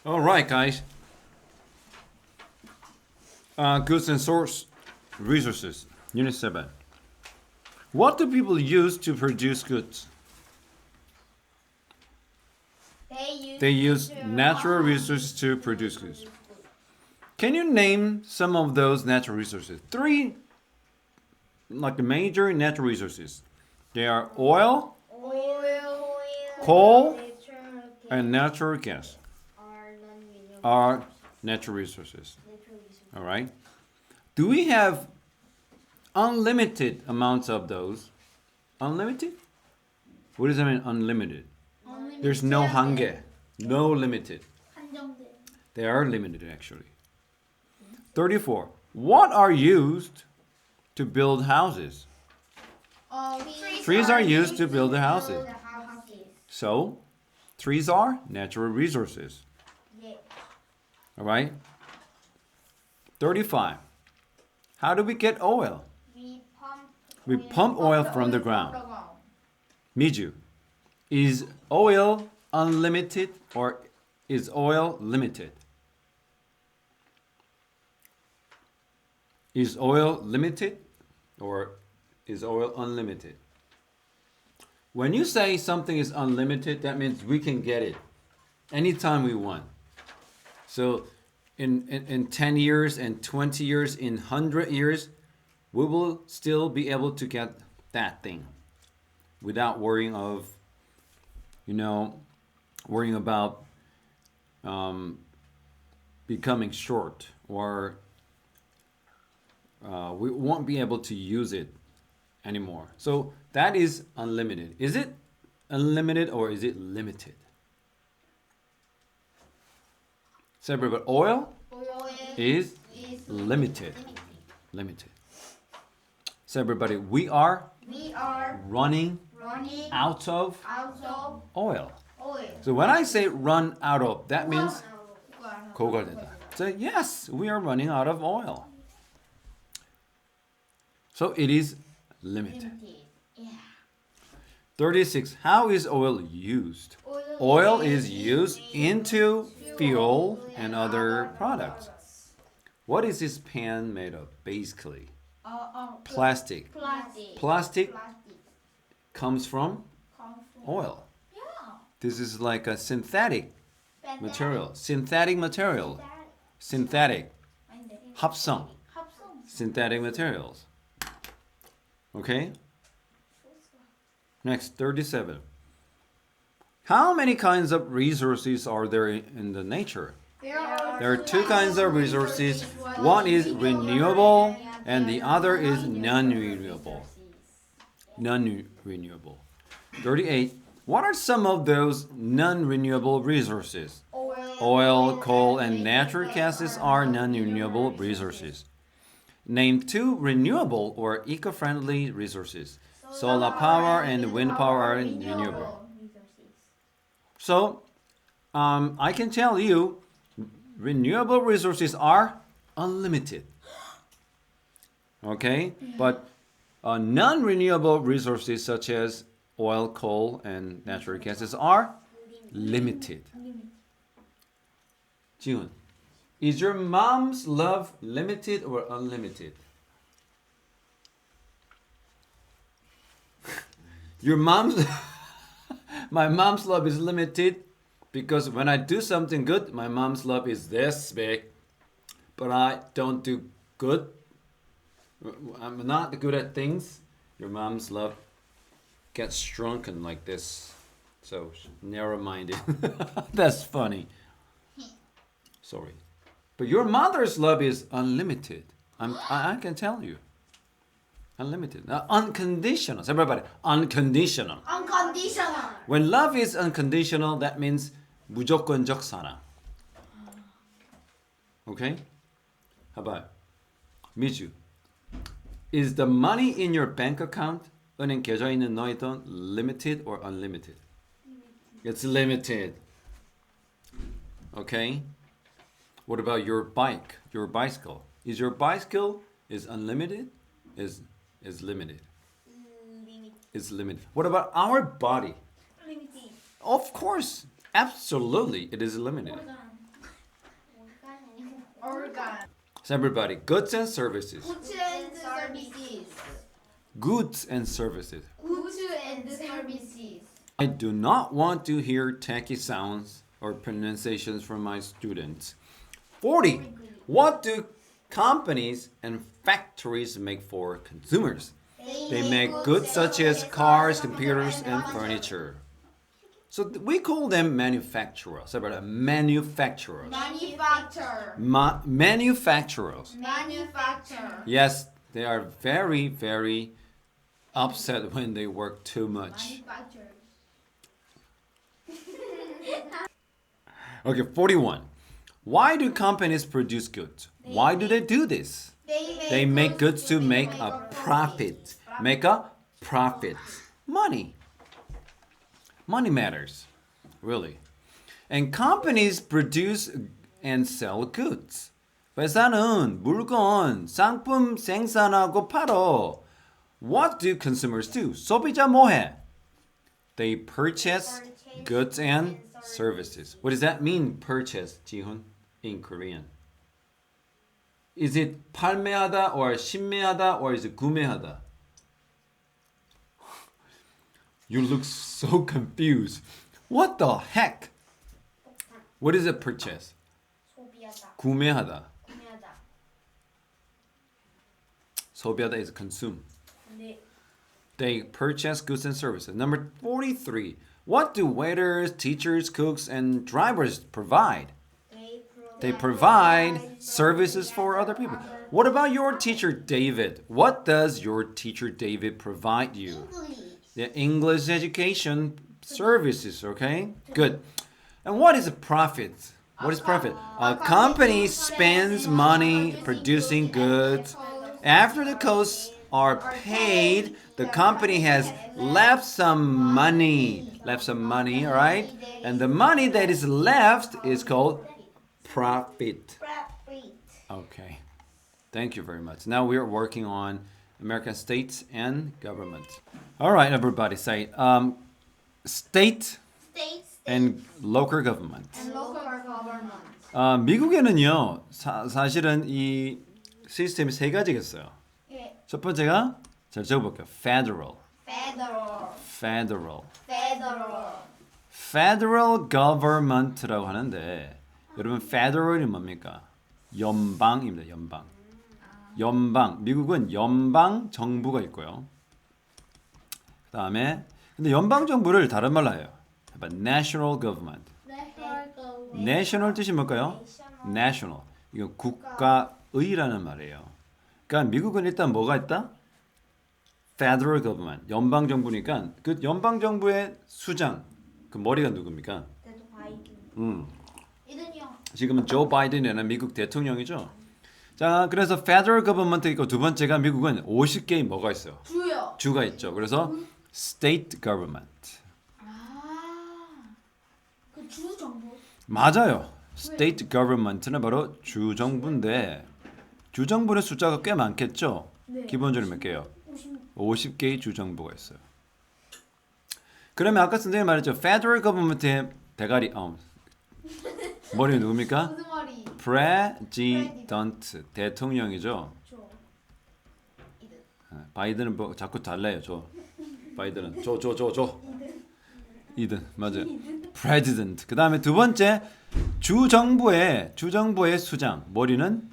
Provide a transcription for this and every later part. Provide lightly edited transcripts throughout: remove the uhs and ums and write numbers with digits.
All right, guys. Goods and source resources. Unit 7. What do people use to produce goods? They use natural resources to produce goods. Can you name some of those natural resources? Three, like the major natural resources. They are oil, coal, and natural gas are natural resources. All right. Do we have unlimited amounts of those? Unlimited? What does that mean, unlimited? There's no 한계, no limited. They are limited actually. 34. What are used to build houses? Trees are used to build the houses. So, trees are natural resources. All right? 35. How do we get oil? We pump oil from the ground. Miju, is oil unlimited or is oil limited? Is oil limited or is oil unlimited? When you say something is unlimited, that means we can get it anytime we want. So in 10 years, and 20 years, in 100 years, we will still be able to get that thing without worrying of, worrying about becoming short, or we won't be able to use it anymore. So that is unlimited. Is it unlimited or is it limited? So everybody, oil is limited. Limited. So everybody, we are running out of oil. So when I say run out of, that means 고갈되다. So yes, we are running out of oil. So it is limited. 36. How is oil used? Oil is used into fuel and other products. What is this pan made of, basically? Plastic. Plastic comes from oil. This is like a synthetic material. Synthetic material. Synthetic. 합성. Synthetic materials. Okay? Next, 37. How many kinds of resources are there in the nature? There are two kinds of resources. One is renewable and the other is non-renewable. Non-renewable. 38. What are some of those non-renewable resources? Oil, coal, and natural gases are non-renewable resources. Name two renewable or eco-friendly resources. Solar power and wind power are renewable. So, I can tell you, renewable resources are unlimited. Okay? But non-renewable resources such as oil, coal, and natural gases are limited. June, is your mom's love limited or unlimited? Your mom's my mom's love is limited because when I do something good, my mom's love is this big. But I don't do good. I'm not good at things. Your mom's love gets shrunken like this. So narrow-minded. That's funny. Sorry. But your mother's love is unlimited. I can tell you. Unlimited. Unconditional. So everybody, unconditional. Unconditional. When love is unconditional, that means 무조건적 사랑. Okay? How about Miju? Is the money in your bank account, 은행 계좌에 있는 너의 돈, limited or unlimited? It's limited. Okay? What about your bike, your bicycle? Is your bicycle is unlimited? Is limited? Is limited. What about our body? Limited. Of course, absolutely, it is limited. organ. So everybody, goods and services. Goods and services. Goods and services. Goods and services. I do not want to hear tacky sounds or pronunciations from my students. 40. What do companies and factories make for consumers? They make goods such as cars, computers, and furniture. So we call them manufacturers. Everybody, manufacturers. Manufacture. Manufacturers. Manufacture. Yes, they are very, very upset when they work too much. Manufacturers. Okay, 41. Why do companies produce goods? Why do they do this? They make goods to make a profit. Make a profit. Money. Money matters. Really. And companies produce and sell goods. 회사는 물건, 상품 생산하고 팔어. What do consumers do? 소비자 뭐해? They purchase goods and services. What does that mean, purchase, 지훈, in Korean? Is it 판매하다 or 신매하다 or is it 구매하다? You look so confused. What the heck? What is a purchase? 소비하다. 구매하다. 구매하다. 소비하다 is consume. 네. They purchase goods and services. Number 43. What do waiters, teachers, cooks, and drivers provide? They provide services for other people. What about your teacher, David? What does your teacher, David, provide you? The English education services, okay? Good. And what is a profit? What is profit? A company spends money producing goods. After the costs are paid, the company has left some money. Left some money, all right? And the money that is left is called profit. Okay. Thank you very much. Now we are working on American states and government. All right, everybody say state States and local government. and local government. 미국에는요, 사실은 이 시스템이 세 가지가 있어요. 예. 첫 번째가 잘 적어볼게요. Federal. Federal. Federal. Federal. Federal government라고 하는데 여러분 federal이 뭡니까? 연방입니다. 연방. 연방. 미국은 연방 정부가 있고요. 그다음에 근데 연방 정부를 다른 말로 해요. national government. national 뜻이 뭘까요? national. 이거 국가의라는 말이에요. 그러니까 미국은 일단 뭐가 있다? federal government. 연방 정부니까 그 연방 정부의 수장 그 머리가 누굽니까? 이든요. 지금은 조 바이든이라는 미국 대통령이죠. 자, 그래서 federal government 있고 두 번째가 미국은 50개의 뭐가 있어요? 주요. 주가 있죠. 그래서 state government. 그 주 정부. 맞아요. state government는 바로 주 정부인데 주 정부는 숫자가 꽤 많겠죠. 네. 기본적으로 몇 개요? 50. 50개의 주 정부가 있어요. 그러면 아까 선생님 말했죠. federal government의 대가리 머리 누굽니까? 무슨 말이? president 대통령이죠. 저. 이든. 바이든은 뭐 자꾸 달래요. 바이든은 저. 이든 맞아요. president. 그다음에 두 번째 주 정부의 수장 머리는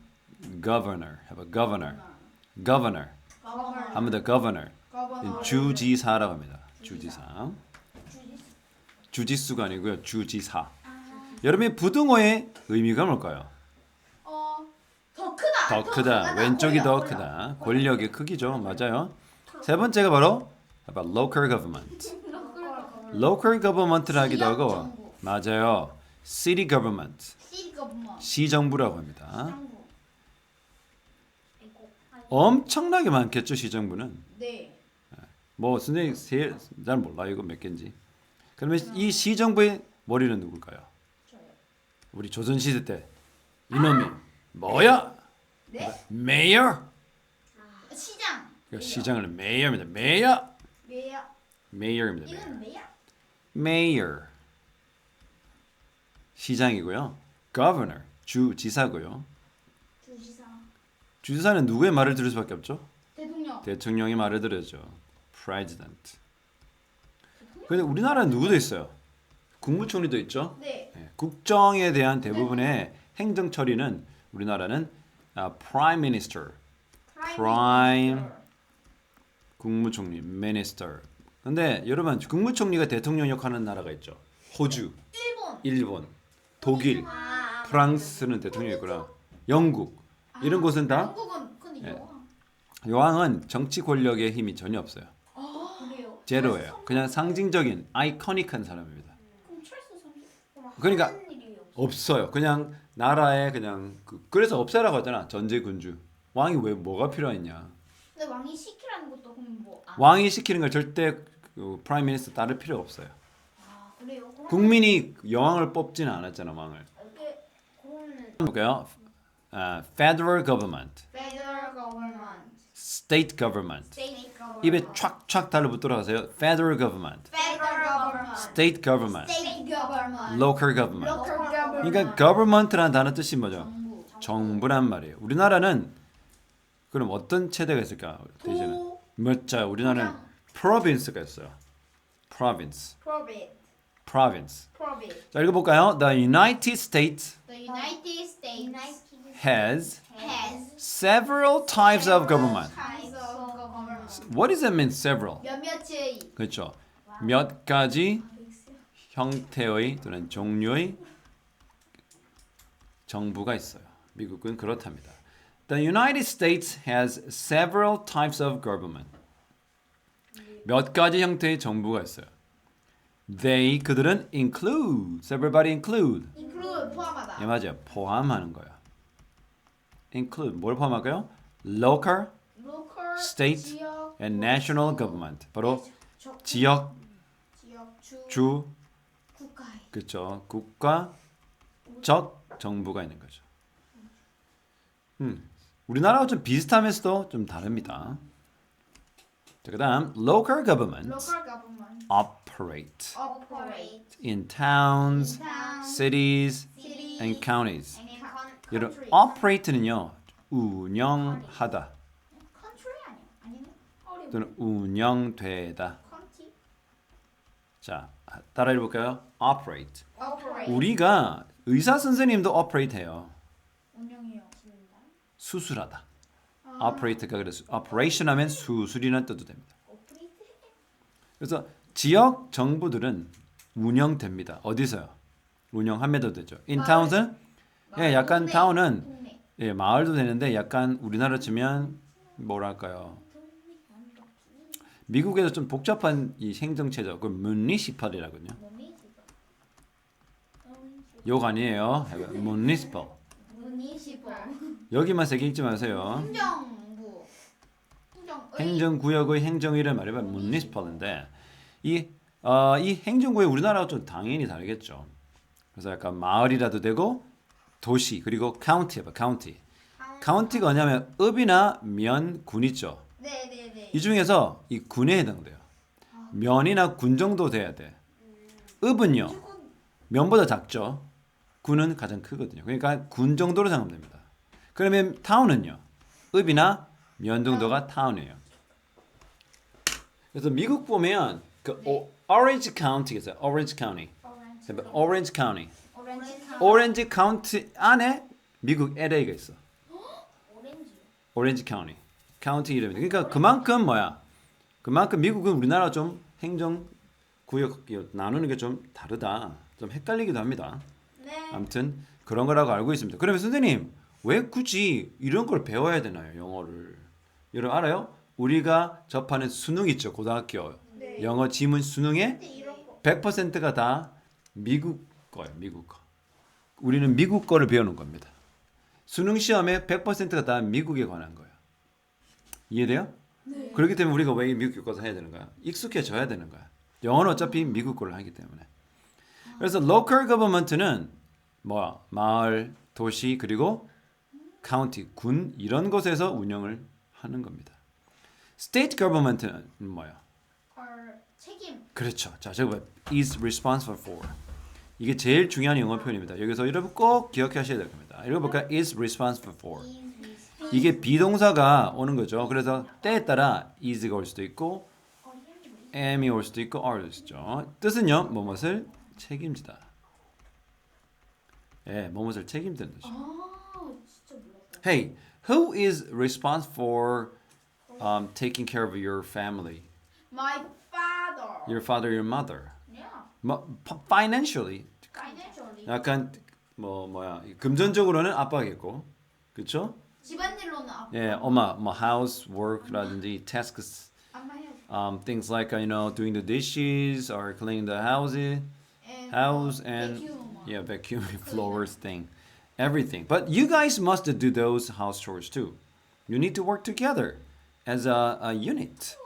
governor. have a governor. Governor. 한번 더 governor. Governor. 주지사라고 합니다. 주지사. 주지수가 아니고요. 주지사. 여러분의 부등호의 의미가 뭘까요? 더 크다. 더 크다. 왼쪽이 더 크다. 권력의 크기죠. 맞아요. 세 번째가 바로 about local government. local government를 하기도 하고 정부. 맞아요. city government. City government. 시정부라고 합니다. 정부. 엄청나게 많겠죠. 시정부는. 네. 뭐 선생님 잘 몰라요. 이거 몇 개인지. 그러면 이 시정부의 머리는 누굴까요? 저요. 우리 조선시대 때 이놈이 뭐야? 네? 메이어? 시장. 시장을 메이어입니다. 메이어. 메야. 메이어입니다. 이건 메야. 메이어. 시장이고요. governor 주지사고요. 주지사는 누구의 말을 들을 수밖에 없죠? 대통령. 대통령의 말을 들으죠. President. 근데 우리나라는 누구도 있어요? 국무총리도 있죠. 네. 네, 국정에 대한 대부분의 행정 처리는 우리나라는 Prime Minister, Prime 국무총리, Minister. 근데 여러분 국무총리가 대통령 역할하는 나라가 있죠. 호주, 일본. 일본, 독일, 아, 프랑스는 대통령이 있구나. 영국 이런 곳은 다 영국은 근데 네. 여왕. 여왕은 정치 권력의 힘이 전혀 없어요. 그래요. 제로예요. 그냥 상징적인 아이코닉한 사람입니다. 그럼 찰스 선생. 그러니까 하는 일이 없어. 없어요. 그냥 나라에 그냥 그래서 없애라고 하잖아. 전제군주. 왕이 왜 뭐가 필요했냐? 근데 왕이 시키라는 것도 그럼 뭐 안. 왕이 시키는 걸 절대 그 프라임 미니스터 따를 필요 없어요. 아, 그래요. 그럼 국민이 여왕을 뽑지는 않았잖아, 왕을. 이게 그러면은 볼까요? Federal government, Federal government, state government. state government. 입에 촥촥 달라붙도록 하세요. Federal government, Federal government, state government, state government, local government. local government. 그러니까 government라는 단어 뜻이 뭐죠? 정부. 정부란 말이에요. 우리나라는 그럼 어떤 체제가 있을까? 대신에 도, 맞죠. 우리나라는 province가 있어요. province, province, province. province. 자 읽어볼까요? The United States The United States has has several types of government. types of government. What does that mean? Several. 몇몇의 그렇죠. 몇 가지 형태의 또는 종류의 정부가 있어요. 미국은 그렇답니다. The United States has several types of government. 몇 가지 형태의 정부가 있어요. They 그들은 include. Everybody include. include 포함하다. 예 맞아요. 포함하는 거야. Include 뭘 포함할까요? Local, local state, 지역 and national government. 바로 적- 지역, 지역 주, 국가에 그렇죠. 국가적 정부가 있는 거죠. 우리나라와 좀 비슷하면서도 좀 다릅니다. 자, 그다음 local government local government operate operate in towns, town, cities, city, and counties. and 여러분 country. operate는요 운영하다 country 아니야? 아니네. 어려워. 또는 운영되다. county 자 따라 해볼까요? operate. operate 우리가 의사 선생님도 operate 해요. 운영해요. 수술하다. operate가 그래서 operation 하면 수술이라는 뜻도 됩니다. 그래서 지역 정부들은 운영됩니다. 어디서요? 운영하면도 되죠. in towns은 예, 약간 동네, 타운은 동네. 예, 마을도 되는데 약간 우리나라 치면 뭐랄까요? 미국에서 좀 복잡한 이 행정체죠. 그 municipal이라거든요. 욕 아니에요. municipal. municipal 여기만 세게 읽지 마세요. 행정부 행정구역의 행정위를 말하면 municipal인데 이 행정구역 우리나라와 좀 당연히 다르겠죠. 그래서 약간 마을이라도 되고 도시 그리고 county가 county. county가 뭐냐면 읍이나 면, 군 있죠. 네네네. 이 중에서 이 군에 해당돼요. 면이나 군 정도 돼야 돼. 읍은요 면보다 작죠. 군은 가장 크거든요. 그러니까 군 정도로 생각하면 됩니다. 그러면 타운은요 읍이나 면 정도가 타운이에요. 그래서 미국 보면 그 Orange County가 있어요. Orange County. Orange County. Orange County 안에 미국 LA가 있어. 오렌지. Orange County. 카운티 이름이. 그러니까 그만큼 뭐야? 그만큼 미국은 우리나라 좀 행정 구역 나누는 게 좀 다르다. 좀 헷갈리기도 합니다. 네. 아무튼 그런 거라고 알고 있습니다. 그러면 선생님 왜 굳이 이런 걸 배워야 되나요? 영어를. 여러분 알아요? 우리가 접하는 수능 있죠. 고등학교 네. 영어 지문 수능에 근데 이런 거 100%가 다 미국 거예요. 미국 거. 우리는 미국 거를 배우는 겁니다. 수능 시험에 100%가 다 미국에 관한 거예요. 이해돼요? 네. 그렇기 때문에 우리가 왜 미국 교과서 해야 되는 거야? 익숙해져야 되는 거야. 영어는 어차피 미국 거를 하기 때문에. 그래서 local government는 뭐야? 마을, 도시 그리고 county, 군 이런 곳에서 운영을 하는 겁니다. state government는 뭐야? 책임 그렇죠. 자, 저거 is responsible for. 이게 제일 중요한 영어 표현입니다. 여기서 여러분 꼭 기억하셔야 될 겁니다. 읽어볼까요? is responsible for. 이게 비동사가 오는 거죠. 그래서 때에 따라 is가 올 수도 있고 am이 올 수도 있고 are도 있죠. 뜻은요. 뭐뭇을 책임지다. 예, 뭐뭇을 책임지는 뜻이죠. 아, 진짜 몰랐다. Hey, who is responsible for taking care of your family? My father. Your father, your mother. Yeah. Financially. Financially. 약간 뭐야 금전적으로는 아빠겠고, 그렇죠? 집안일로는 아빠. 예, 엄마 뭐 housework라든지 tasks, 엄마 해요. things like doing the dishes or cleaning the house and vacuum. yeah, vacuum floors thing, everything. But you guys must do those house chores too. You need to work together as a unit.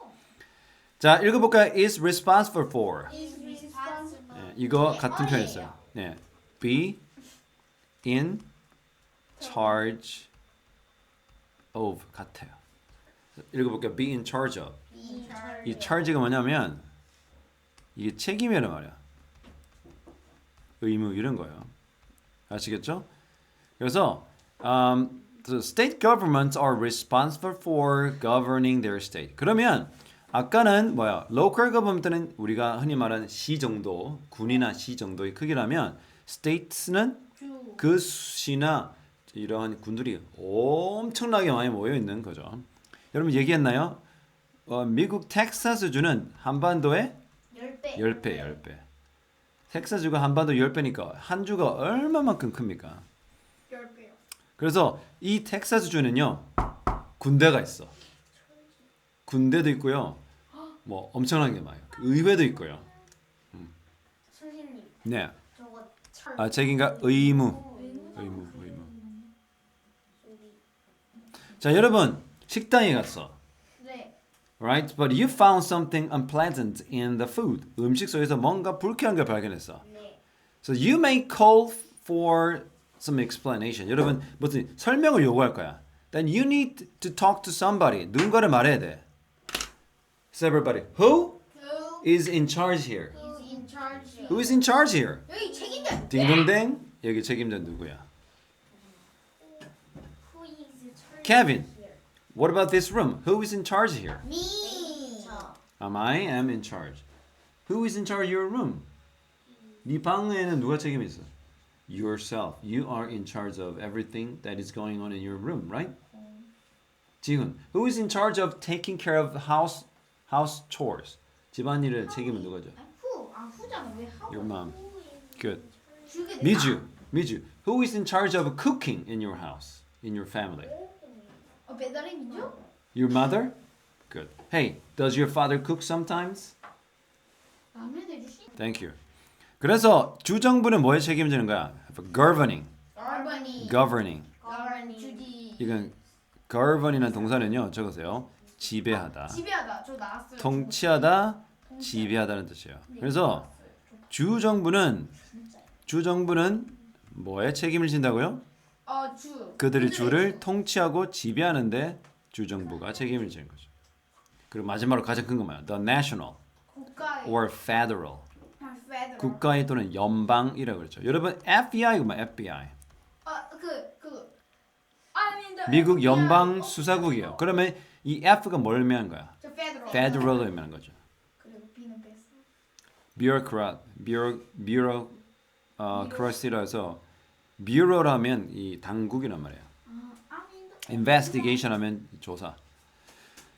자, 읽어볼까요? Is responsible for. Is responsible. 예, 이거 같은 표현이었어요. 네, be in charge of 같아요. 읽어볼게요. Be in charge of. In charge. 이 charge가 뭐냐면 이게 책임이란 말이야. 의무 이런 거예요. 아시겠죠? 그래서 the state governments are responsible for governing their state. 그러면 아까는 뭐야? local government는 우리가 흔히 말하는 시 정도, 군이나 시 정도의 크기라면 states는 주. 그 시나 이러한 군들이 엄청나게 많이 모여 있는 거죠. 여러분 얘기했나요? 미국 텍사스주는 한반도의 10배. 10배. 텍사스주가 한반도 10배니까 한 주가 얼마만큼 큽니까? 10배요. 그래서 이 텍사스주는요. 군대가 있어. 군대도 있고요. 뭐 엄청나게 많아요. 의회도 있고요. 선생님, 네. 저거 철. 아, 책임과 의무. 소리. 자, 여러분 식당에 갔어. 네. Right? But you found something unpleasant in the food. 음식 속에서 뭔가 불쾌한 걸 발견했어. 네. So you may call for some explanation. 여러분 무슨 설명을 요구할 거야. Then you need to talk to somebody. 누군가를 말해야 돼. So everybody, who Who is in charge here? is in charge? Who is in charge here? 여기 책임자. 딩동댕. 여기 책임자 누구야? Who is charge Kevin. here? What about this room? Who is in charge here? Me. 저. I am in charge. Who is in charge of your room? 네 방에는 누가 책임 있어? Yourself. You are in charge of everything that is going on in your room, right? 지훈. Who is in charge of taking care of house chores? 집안일의 책임은 누구죠? 후잖아. 왜 하고? Your mom. Good. 주게 돼. 미주. Who is in charge of cooking in your house, in your family? 배달의민족? Your mother? Good. Hey, does your father cook sometimes? 라면 해주시? Thank you. 그래서 주정부는 뭐에 책임지는 거야? Governing. Governing. Governing. 이건 govern이라는 동사는요. 적으세요. 지배하다. 지배하다. 저 나왔어요. 통치하다, 지배하다는 뜻이에요. 그래서 주정부는 뭐에 책임을 진다고요? 주. 그들의 주를 통치하고 지배하는데 주정부가 책임을 지는 거죠. 그리고 마지막으로 가장 큰 건 뭐야? The national 국가의 or federal. federal. 국가의 또는 연방이라고 그러죠. 여러분 FBI가 뭐야? FBI. I mean the 미국 FBI. 연방 수사국이에요. 그러면 이 F가 뭘 의미하는 거야? 저 federal. Federal을 의미하는 거죠. 그리고 B는 뺐어. bureaucracy라서 bureau라면 이 당국이란 말이에요. I mean the investigation 하면 조사.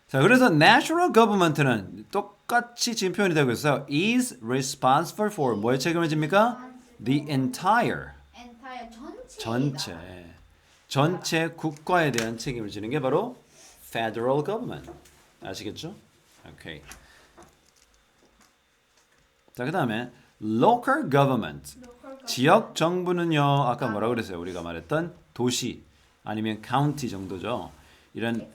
자, 그래서 national government는 똑같이 지금 표현이 되고 있어요. is responsible for 뭐에 책임을 집니까? The entire entire 전체. 전체 국가에 대한 책임을 지는 게 바로 federal government. 아시겠죠? 오케이. 자, 그다음에 local government. 지역 정부는요. 아까 뭐라 그랬어요? 우리가 말했던 도시 아니면 county 정도죠. 이런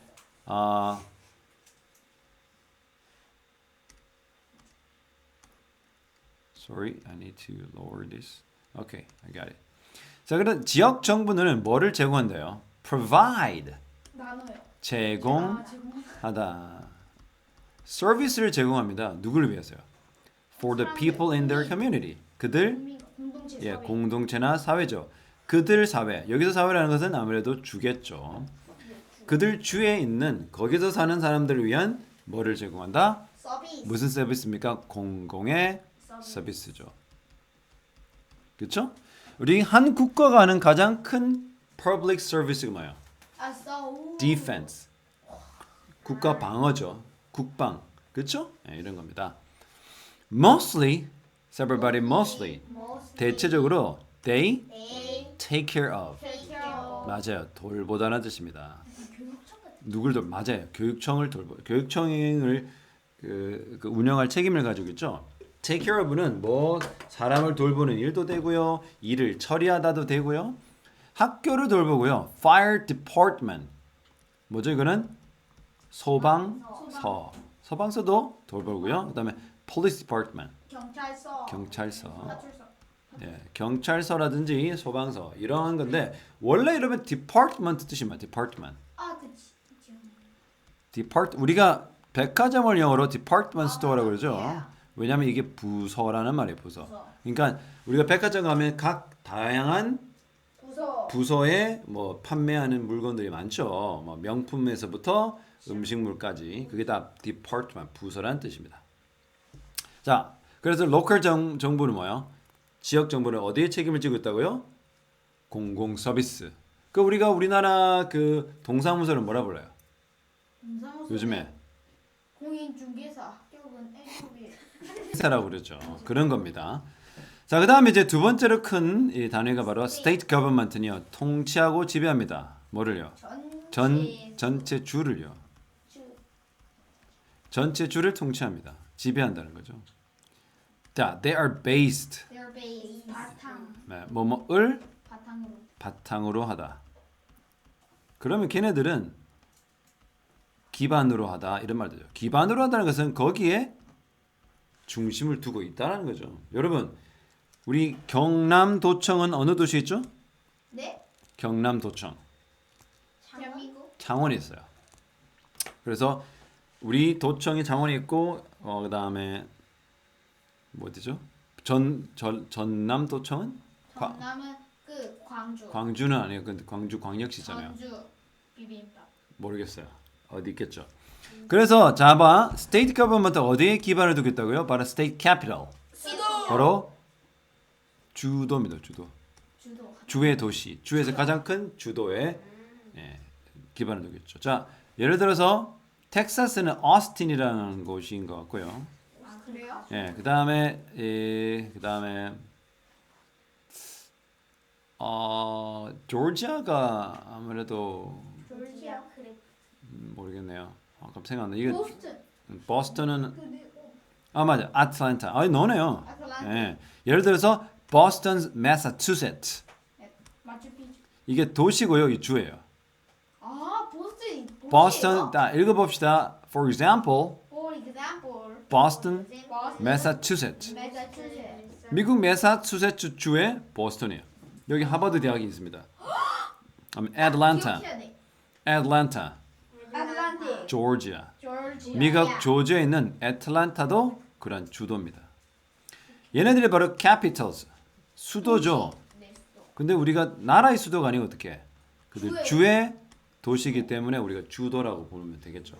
Sorry, I need to lower this. Okay, I got it. 자, 그럼 지역 정부는 뭐를 제공한대요? Provide. 나눠요. 제공하다. 서비스를 제공합니다. 누구를 위해서요? For the people in their community. 그들 공동체 예, 사회. 공동체나 사회죠. 그들 사회. 여기서 사회라는 것은 아무래도 주겠죠. 그들 주에 있는 거기서 사는 사람들을 위한 뭐를 제공한다? 서비스. 무슨 서비스입니까? 공공의 서비스죠. 그렇죠? 우리 한 국가가 하는 가장 큰 public service가 뭐예요? 아, so. Defense. 국가 방어죠. 국방. 그렇죠? 네, 이런 겁니다. Mostly, everybody mostly. 대체적으로 they they take care of. take care of. 맞아요. 돌보다는 뜻입니다. 교육청 같은. 누굴 맞아요. 교육청을 교육청을 그 운영할 책임을 가지고 있죠. Take care of는 뭐 사람을 돌보는 일도 되고요. 일을 처리하다도 되고요. 학교를 돌보고요. Fire department. 뭐죠 이거는? 소방서. 소방서도 돌보고요. 그다음에 police department. 경찰서. 경찰서. 파출소. 예, 경찰서라든지 소방서 이런 건데 원래 이러면 department 뜻이 뭐야? department. 아, 그치. 우리가 백화점을 영어로 department store라고 그러죠. 예. 왜냐하면 이게 부서라는 말이에요. 부서. 부서. 그러니까 우리가 백화점 가면 각 다양한 부서에 뭐 판매하는 물건들이 많죠. 뭐 명품에서부터 음식물까지 그게 다 department 부서라는 뜻입니다. 자, 그래서 local 정부는 뭐예요? 지역 정부는 어디에 책임을 지고 있다고요? 공공 서비스. 그 우리가 우리나라 그 동사무소를 뭐라 불러요? 동사무소. 요즘에 공인중개사 합격은 N급이에요. 회사라고 그러죠. 그런 겁니다. 자, 그다음에 이제 두 번째로 큰 이 단위가 바로 state government는요. 통치하고 지배합니다. 뭐를요? 전체 주를요. 전체 주를 통치합니다. 지배한다는 거죠. 자, they are based. They're based. 바탕. 네, 뭐뭐을 바탕으로. 바탕으로 하다. 그러면 걔네들은 기반으로 하다 이런 말이죠. 기반으로 한다는 것은 거기에 중심을 두고 있다는 거죠. 여러분, 우리 경남도청은 어느 도시에 있죠? 네? 경남도청. 대한민국. 창원에 있어요. 그래서 우리 도청이 창원에 있고 그다음에 뭐 어디죠? 전남도청은 전남은 그 광주. 광주는 아니에요. 근데 광주 광역시잖아요. 전주 비빔밥. 모르겠어요. 어디 있겠죠. 그래서 자봐 스테이트 거버먼트 어디에 기반을 두고 있다고요? 바로 스테이트 캐피털. 수도. 바로 주도입니다. 주도. 주도. 주의 도시. 주에서 가장 큰 주도에 기반을 두고 있죠. 자, 예를 들어서 텍사스는 어스틴이라는 곳인 것 같고요. 아, 그래요? 예, 그다음에 조지아가 아무래도 조지아. 그래. 모르겠네요. 갑자기 생각나. 이게 보스턴. 보스턴은 그리고 맞아. 아틀란타. 너네요. 아틀란타. 예. 예를 들어서 보스턴, 매사추세츠. 마추픽추. 이게 도시고요. 이 주예요. 아, 보스턴. 보스턴, 자, 읽어봅시다. For example, For example. Boston, Boston. 매사추세츠. 매사추세츠. 미국 매사추세츠 주의 보스턴이에요. 여기 하버드 대학이 있습니다. 애틀란타, 기억해야 돼. 애틀란타, 아틀란틱. 조지아. 조지아. 미국 조지아에 있는 애틀란타도 그런 주도입니다. 얘네들이 바로 capitals, 수도죠. 네, 수도. 근데 우리가 나라의 수도가 아니고 어떻게? 그들 주의. 주의 도시이기 때문에 우리가 주도라고 부르면 되겠죠.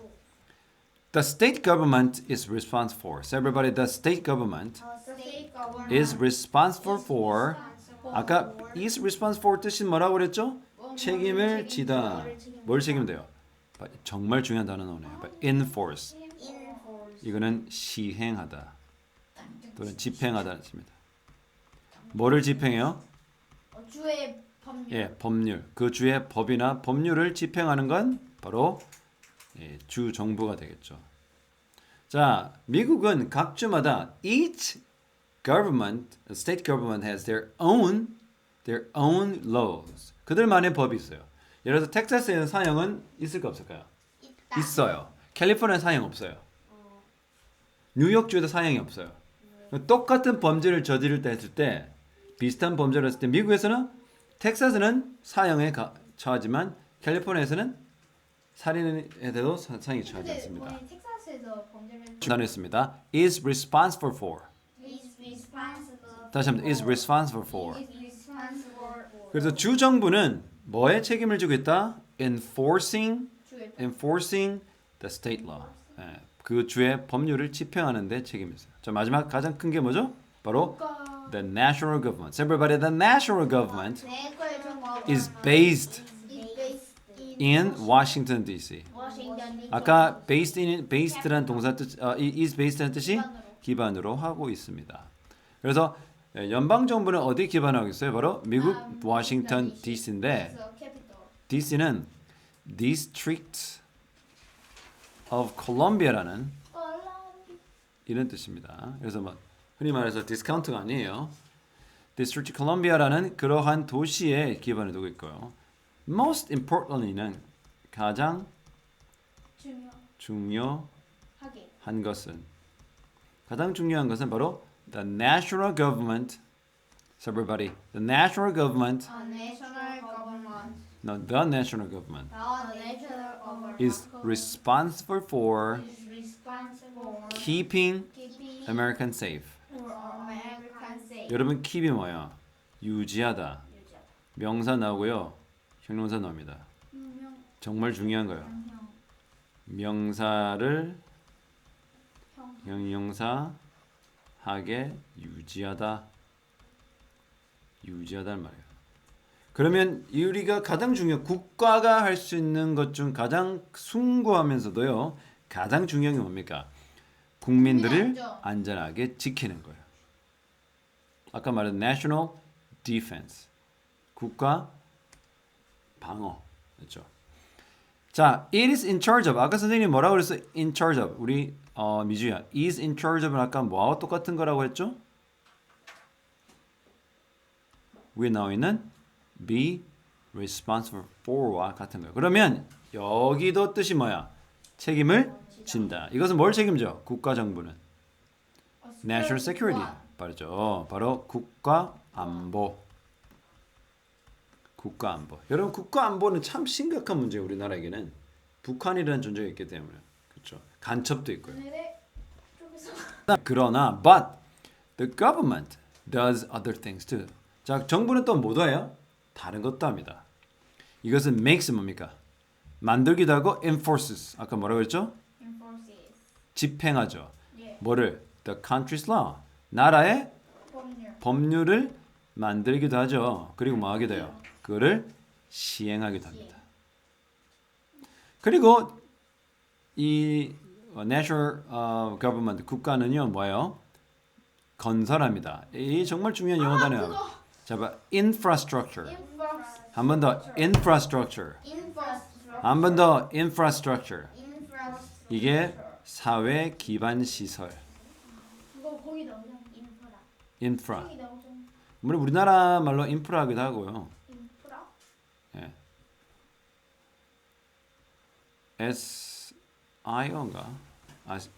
The state government is responsible for. So everybody, the state government State government. is responsible for. 아까 is responsible for 뜻이 뭐라고 그랬죠? 책임을 지다. 뭘 책임돼요? 정말 중요한 단어 나오네요. enforce. Enforce. 이거는 시행하다 또는 집행하다는 뜻입니다. 뭐를 집행해요? 주의 법률. 예, 법률. 그 주의 법이나 법률을 집행하는 건 바로 주 정부가 되겠죠. 자, 미국은 각 주마다 each government, state government has their own laws. 그들만의 법이 있어요. 예를 들어서 텍사스에는 사형은 있을까 없을까요? 있다. 있어요. 캘리포니아는 사형 없어요. 뉴욕주에도 사형이 없어요. 똑같은 범죄를 저지를 때 했을 때 비슷한 범죄를 했을 때 미국에서는 텍사스는 사형에 처하지만 캘리포니아에서는 살인에 대해서 사형이 처하지 근데 않습니다. 우리 텍사스에서 범죄를 단어했습니다. is responsible for. Is responsible. 다시 한번 is responsible for. is responsible for. 그래서 주 정부는 뭐에 책임을 지고 있다? enforcing enforcing the state law. 예, 그 주의 법률을 집행하는 데 책임이 있어요. 자, 마지막 가장 큰 게 뭐죠? 바로 the national government. So everybody, the national government is based in Washington D.C. 아까 based란 동사 뜻, is based란 뜻이 기반으로 하고 있습니다. 그래서 연방 정부는 어디 기반하고 있어요? 바로 미국 워싱턴 D.C.인데 D.C.는 District of Columbia라는 이런 뜻입니다. 그래서 뭐 흔히 말해서 디스카운트가 아니에요. District of Columbia라는 그러한 도시에 기반을 두고 있고요. Most importantly는 가장 중요한 것은 가장 중요한 것은 바로 the national government. So everybody, the national government, no, the national government is responsible for keeping Americans safe. 여러분, keep이 뭐야? 유지하다. 명사 나오고요. 형용사 나옵니다. 정말 중요한 거예요. 명사를 형용사 하게 유지하다. 유지하다는 말이에요. 그러면 우리가 가장 중요한 국가가 할 수 있는 것 중 가장 숭고하면서도요. 가장 중요한 게 뭡니까? 국민들을 안전하게 지키는 거예요. 아까 말한 national defense. 국가 방어. 그렇죠? 자, it is in charge of. 아까 선생님이 뭐라고 그랬어요? in charge of. 우리 미주야. is in charge of는 아까 뭐하고 똑같은 거라고 했죠? 위에 나와 있는 be responsible for와 같은 거예요. 그러면 여기도 뜻이 뭐야? 책임을 진다. 이것은 뭘 책임져? 국가 정부는 national security. 바로죠. 바로 국가 안보. 국가 안보. 여러분, 국가 안보는 참 심각한 문제예요. 우리나라에게는 북한이라는 존재가 있기 때문에. 그렇죠. 간첩도 있고요. 그러나 but the government does other things too. 자, 정부는 또 뭐도 해요? 다른 것도 합니다. 이것은 makes 뭡니까? 만들기도 하고 enforces. 아까 뭐라고 했죠? 집행하죠. 뭐를? The country's law. 나라의 법률을 만들기도 하죠. 그리고 뭐 하기도 해요? 그거를 시행하기도 합니다. 그리고 이 national government 국가는요 뭐예요? 건설합니다. 이 정말 중요한 영어 단어예요. 자, 봐, infrastructure. 한 번 더 infrastructure. 한 번 더 infrastructure. 이게 사회 기반 시설. infra. 물론 우리나라 말로 인프라기도 하고요. 예. SIO인가?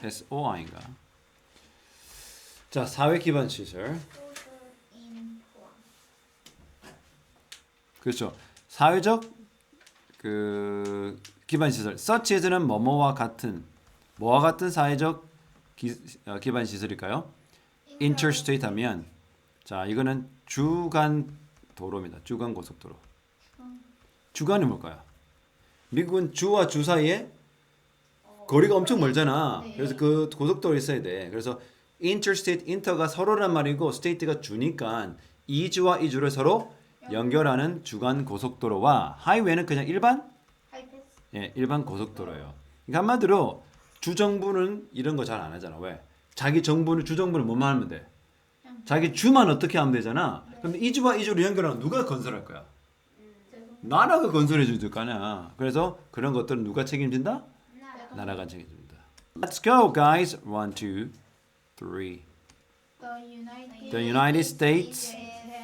SOI인가? 자, 사회 기반 시설. 그렇죠. 사회적 그 기반 시설. such as는 뭐뭐와 같은 사회적 기반 시설일까요? interstate 하면 자, 이거는 주간 도로입니다. 주간 고속도로. 주간이 뭘까요? 미국은 주와 주 사이에 거리가 엄청 멀잖아. 그래서 그 고속도로 있어야 돼. 그래서 interstate, inter가 서로란 말이고 state가 주니까 이 주와 이 주를 서로 연결하는 주간 고속도로와 하이웨이는 그냥 일반 고속도로예요. 그러니까 한마디로 주정부는 이런 거 잘 안 하잖아. 왜? 자기 정부는 주정부는 뭐만 하면 돼? 자기 주만 어떻게 하면 되잖아. 그럼 이 주와 이 주를 연결하면 누가 건설할 거야? 나라가 건설해 줄 거 아니야. 그래서 그런 것들은 누가 책임진다? 나라가 책임집니다. Let's go, guys. 1, 2, 3. The United States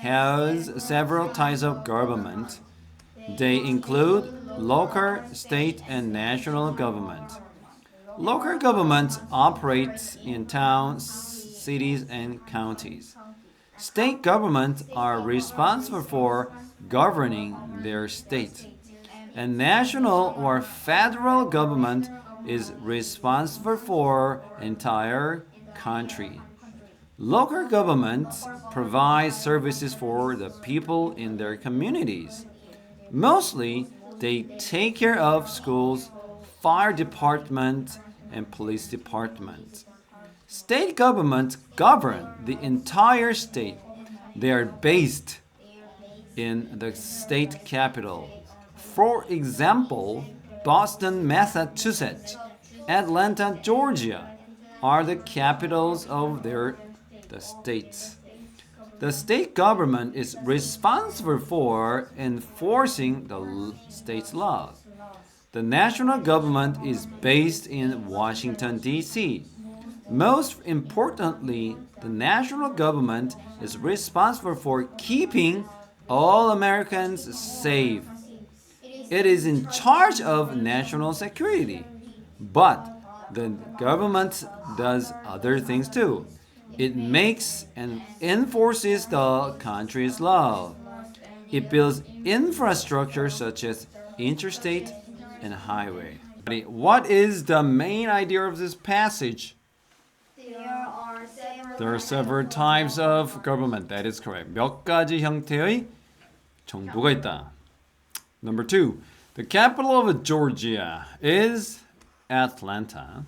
has several types of government. They include local, state, and national government. Local government operates in towns, cities, and counties. State governments are responsible for governing their state. And national or federal government is responsible for entire country. Local governments provide services for the people in their communities. Mostly, they take care of schools, fire department, and police department. State governments govern the entire state. They are based in the state capital. For example, Boston, Massachusetts, Atlanta, Georgia are the capitals of the states. The state government is responsible for enforcing the state's laws. The national government is based in Washington, D.C. Most importantly, the national government is responsible for keeping all Americans safe. It is in charge of national security. But the government does other things too. It makes and enforces the country's law. It builds infrastructure such as interstate and highway. What is the main idea of this passage? There are several types of government. That is correct. 몇 가지 형태의 정부가 있다. Number 2. The capital of Georgia is Atlanta.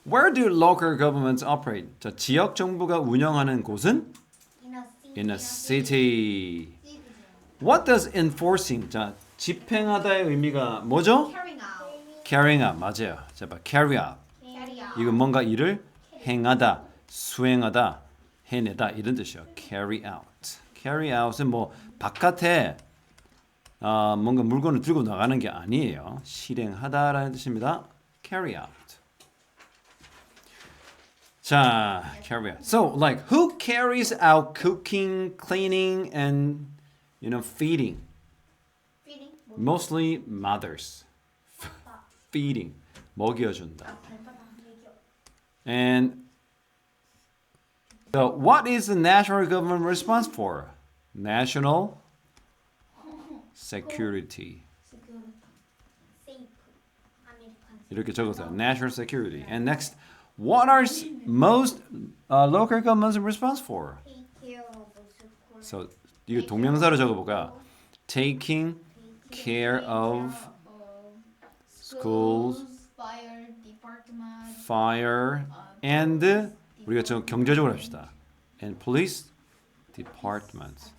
Where do local governments operate? 자, 지역 정부가 운영하는 곳은 in a city. What does enforcing? 자, 집행하다의 의미가 뭐죠? Carrying out. Carrying out 맞아요. 자, 봐, carry out. Carry out. 이건 뭔가 일을 행하다, 수행하다, 해내다 이런 뜻이에요. Carry out. Carry out은 뭐 바깥에 뭔가 물건을 들고 나가는 게 아니에요. 실행하다라는 뜻입니다. Carry out. 자, carry out. So, like, who carries out cooking, cleaning, and feeding? Feeding. Mostly mothers. feeding. 먹여준다. And so, what is the national government responsible for? National security. 이렇게 적었어요. National security. And next, what are most local governments responsible for? So, 이거 동명사로 적어볼까요? Taking care of schools, fire department, fire, and 우리가 좀 경제적으로 합시다. And police departments.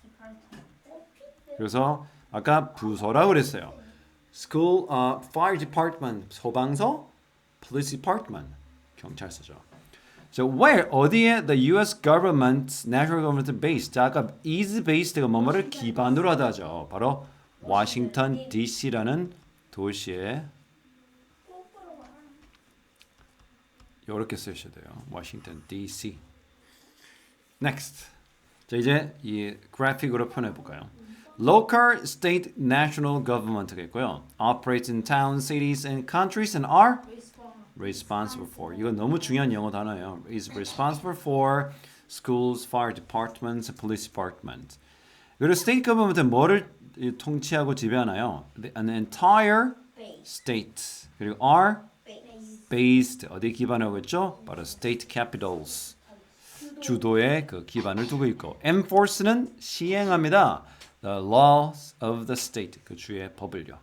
그래서 아까 부서라고 그랬어요. School, fire department, 소방서, police department, 경찰서죠. So where 어디에 the U.S. government, national government based? 자, 아까 is based가 뭐뭐를 기반으로 하다죠. 바로 워싱턴 D.C.라는 도시에 이렇게 쓰셔야 돼요. 워싱턴 D.C. Next. 자, 이제 이 그래픽으로 표현해 볼까요? Local, state, national government가 있고요. Operates in towns, cities, and countries and are responsible for. 이건 너무 중요한 영어 단어예요. Is responsible for schools, fire departments, police department. 그리고 state government은 뭐를 통치하고 지배하나요? An entire state. 그리고 are based 어디 기반하고 있죠? 바로 state capitals. 주도에 그 기반을 두고 있고 enforce는 시행합니다. The laws of the state. 그 주의 법을요.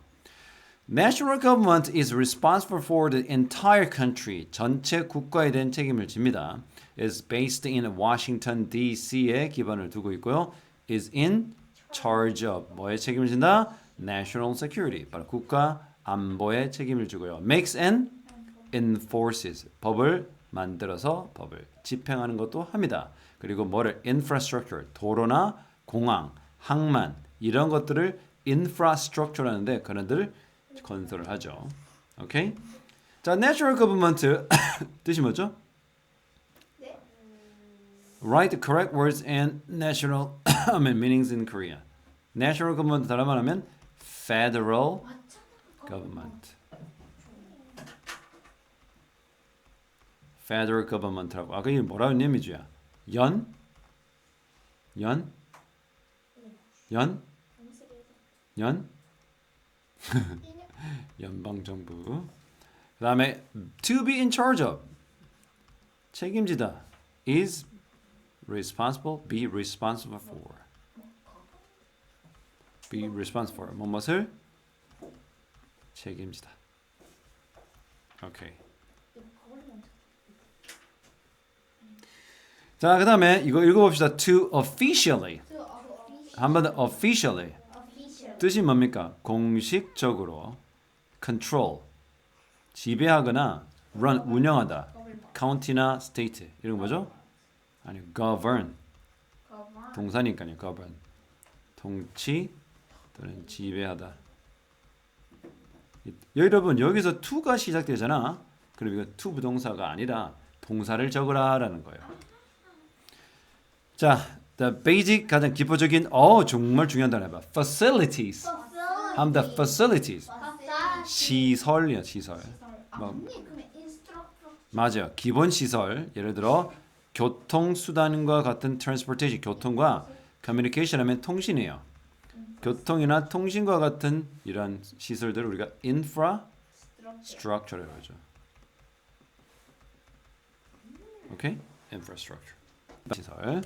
National government is responsible for the entire country. 전체 국가에 대한 책임을 집니다. Is based in Washington D.C.에 기반을 두고 있고요. Is in charge of 뭐에 책임을 진다? National security. 바로 국가 안보에 책임을 지고요. Makes and enforces. 법을 만들어서 법을 집행하는 것도 합니다. 그리고 뭐를 infrastructure, 도로나 공항, 항만 이런 것들을 infrastructure라는데 그런들 건설을 하죠. 오케이? 자, national government 뜻이 뭐죠? Write the correct words and national meanings in Korea. National government 다른 말하면 federal government. Federal government라고. 아까 이게 뭐라고 했냐 미주야? 연? 연방정부. 그 다음에 to be in charge of. 책임지다. is responsible, be responsible for. be responsible for. 무엇을 책임지다. 오케이. 자, 그다음에 이거 읽어봅시다. To officially. To official. 한 번 더 officially. Official. 뜻이 뭡니까? 공식적으로 control. 지배하거나 run 운영하다. county나 state. 이런 거 뭐죠? 아니 govern. Govern. 동사니까요. govern. 통치 또는 지배하다. 여러분 여기서 to가 시작되잖아. 그럼 이거 to 부동사가 아니라 동사를 적으라라는 거예요. 자, the basic 가장 기본적인 정말 중요한 단어 해봐. facilities. 한번 더 facilities. 시설이야 시설. 뭐, 언니 그러면 instructor. 맞아요. 기본 시설. 예를 들어 교통 수단과 같은 transportation 교통과 communication 하면 통신이에요. 교통이나 통신과 같은 이런 시설들을 우리가 infrastructure라고 하죠. 오케이? infrastructure. 시설.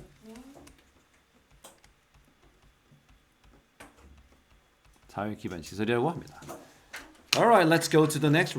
사회 기반 시설이라고 합니다. Alright, let's go to the next